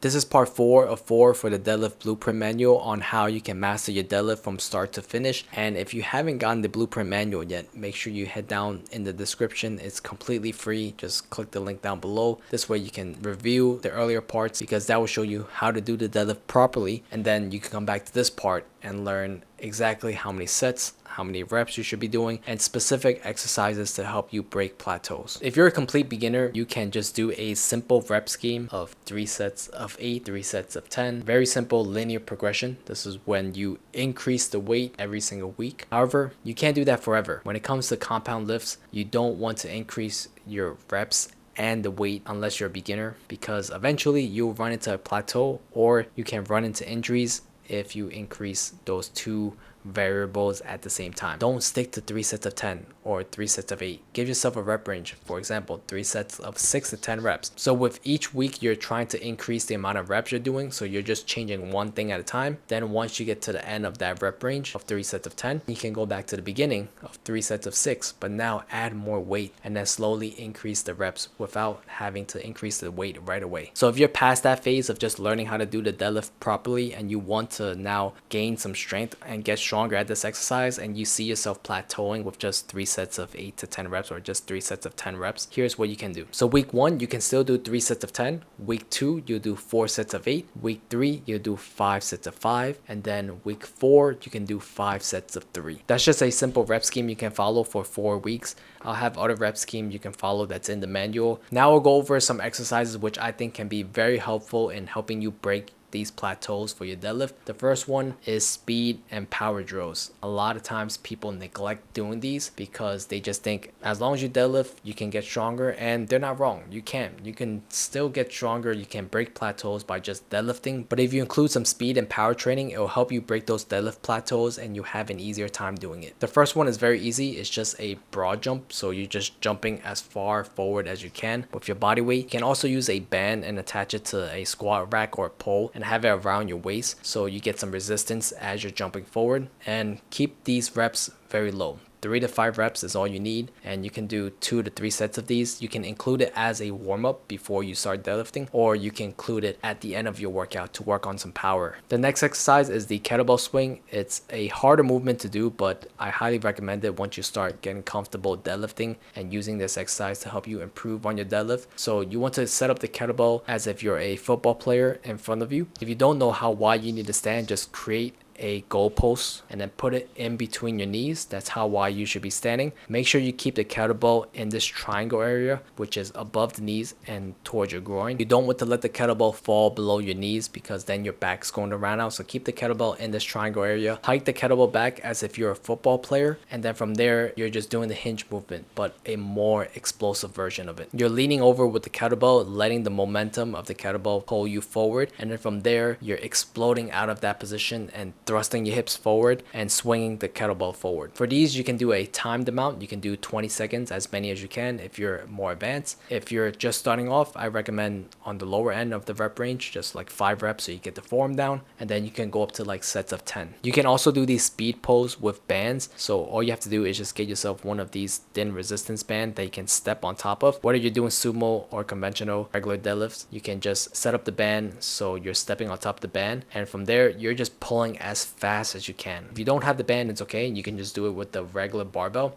This is part 4 of 4 for the deadlift blueprint manual on how you can master your deadlift from start to finish. And if you haven't gotten the blueprint manual yet, make sure you head down in the description. It's completely free. Just click the link down below. This way you can review the earlier parts, because that will show you how to do the deadlift properly, and then you can come back to this part and learn exactly how many sets, how many reps you should be doing, and specific exercises to help you break plateaus. If you're a complete beginner, you can just do a simple rep scheme of 3 sets of 8, 3 sets of 10. Very simple linear progression. This is when you increase the weight every single week. However, you can't do that forever. When it comes to compound lifts, you don't want to increase your reps and the weight unless you're a beginner, because eventually you'll run into a plateau, or you can run into injuries if you increase those two variables at the same time. Don't stick to 3 sets of 10 or 3 sets of 8. Give yourself a rep range. For example, 3 sets of 6 to 10 reps. So with each week, you're trying to increase the amount of reps you're doing. So you're just changing one thing at a time. Then once you get to the end of that rep range of 3 sets of 10, you can go back to the beginning of 3 sets of 6, but now add more weight and then slowly increase the reps without having to increase the weight right away. So if you're past that phase of just learning how to do the deadlift properly and you want to now gain some strength and get stronger at this exercise, and you see yourself plateauing with just 3 sets of 8 to 10 reps or just 3 sets of 10 reps, here's what you can do. So week 1, you can still do 3 sets of 10. Week 2, you do 4 sets of 8. Week 3, you do 5 sets of 5. And then week 4, you can do 5 sets of 3. That's just a simple rep scheme you can follow for 4 weeks. I'll have other rep scheme you can follow that's in the manual. Now we'll go over some exercises which I think can be very helpful in helping you break these plateaus for your deadlift. The first one is speed and power drills. A lot of times people neglect doing these because they just think as long as you deadlift, you can get stronger, and they're not wrong. You can. You can still get stronger. You can break plateaus by just deadlifting. But if you include some speed and power training, it will help you break those deadlift plateaus and you have an easier time doing it. The first one is very easy. It's just a broad jump. So you're just jumping as far forward as you can with your body weight. You can also use a band and attach it to a squat rack or a pole and have it around your waist so you get some resistance as you're jumping forward, and keep these reps very low. 3 to 5 reps is all you need, and you can do 2 to 3 sets of these. You can include it as a warm-up before you start deadlifting, or you can include it at the end of your workout to work on some power. The next exercise is the kettlebell swing. It's a harder movement to do, but I highly recommend it once you start getting comfortable deadlifting and using this exercise to help you improve on your deadlift. So you want to set up the kettlebell as if you're a football player in front of you. If you don't know how wide you need to stand, just create a goalpost and then put it in between your knees. That's how wide you should be standing. Make sure you keep the kettlebell in this triangle area, which is above the knees and towards your groin. You don't want to let the kettlebell fall below your knees, because then your back's going to run out. So keep the kettlebell in this triangle area. Hike the kettlebell back as if you're a football player, and then from there you're just doing the hinge movement, but a more explosive version of it. You're leaning over with the kettlebell, letting the momentum of the kettlebell pull you forward, and then from there you're exploding out of that position and thrusting your hips forward and swinging the kettlebell forward. For these, you can do a timed amount. You can do 20 seconds, as many as you can if you're more advanced. If you're just starting off, I recommend on the lower end of the rep range, just like 5 reps so you get the form down, and then you can go up to like sets of 10. You can also do these speed pulls with bands. So all you have to do is just get yourself one of these thin resistance bands that you can step on top of. Whether you're doing sumo or conventional regular deadlifts, you can just set up the band so you're stepping on top of the band, and from there you're just pulling as fast as you can. If you don't have the band, it's okay. You can just do it with the regular barbell.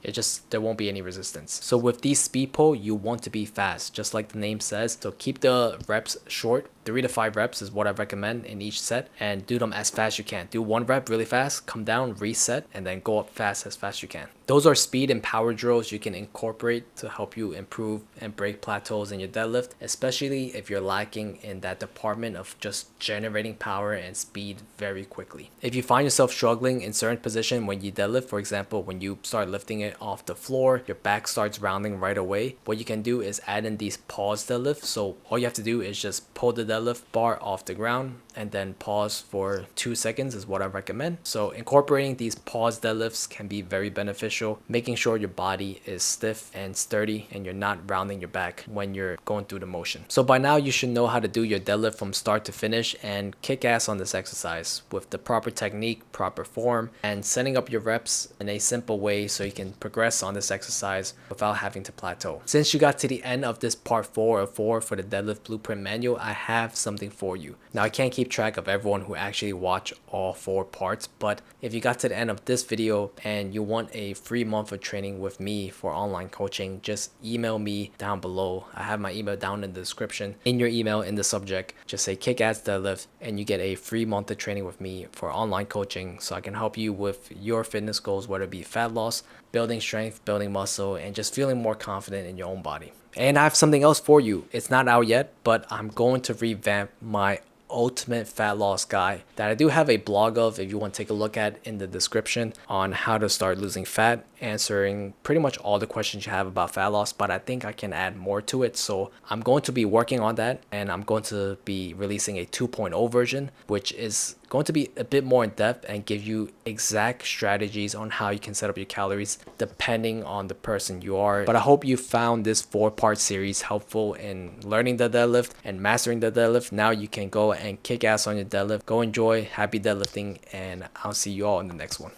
There won't be any resistance. So with these speed pull, you want to be fast, just like the name says. So keep the reps short. 3 to 5 reps is what I recommend in each set, and do them as fast as you can. Do 1 rep really fast, come down, reset, and then go up fast as fast as you can. Those are speed and power drills you can incorporate to help you improve and break plateaus in your deadlift, especially if you're lacking in that department of just generating power and speed very quickly. If you find yourself struggling in certain position when you deadlift, for example, when you start lifting it off the floor, your back starts rounding right away, what you can do is add in these pause deadlifts. So all you have to do is just pull the deadlift bar off the ground and then pause for 2 seconds is what I recommend. So incorporating these pause deadlifts can be very beneficial, making sure your body is stiff and sturdy and you're not rounding your back when you're going through the motion. So by now you should know how to do your deadlift from start to finish and kick ass on this exercise with the proper technique, proper form, and setting up your reps in a simple way so you can progress on this exercise without having to plateau. Since you got to the end of this part 4 of 4 for the deadlift blueprint manual, I have have something for you. Now I can't keep track of everyone who actually watch all 4 parts, but if you got to the end of this video and you want a free month of training with me for online coaching, just email me down below. I have my email down in the description. In your email, in the subject, just say kick-ass deadlift and you get a free month of training with me for online coaching, so I can help you with your fitness goals, whether it be fat loss, building strength, building muscle, and just feeling more confident in your own body. And I have something else for you. It's not out yet, but I'm going to revamp my ultimate fat loss guide that I do have a blog of, if you want to take a look at, in the description, on how to start losing fat, answering pretty much all the questions you have about fat loss, but I think I can add more to it. So I'm going to be working on that, and I'm going to be releasing a 2.0 version, which is going to be a bit more in depth and give you exact strategies on how you can set up your calories depending on the person you are. But I hope you found this 4-part series helpful in learning the deadlift and mastering the deadlift. Now you can go and kick ass on your deadlift. Go enjoy, happy deadlifting, and I'll see you all in the next one.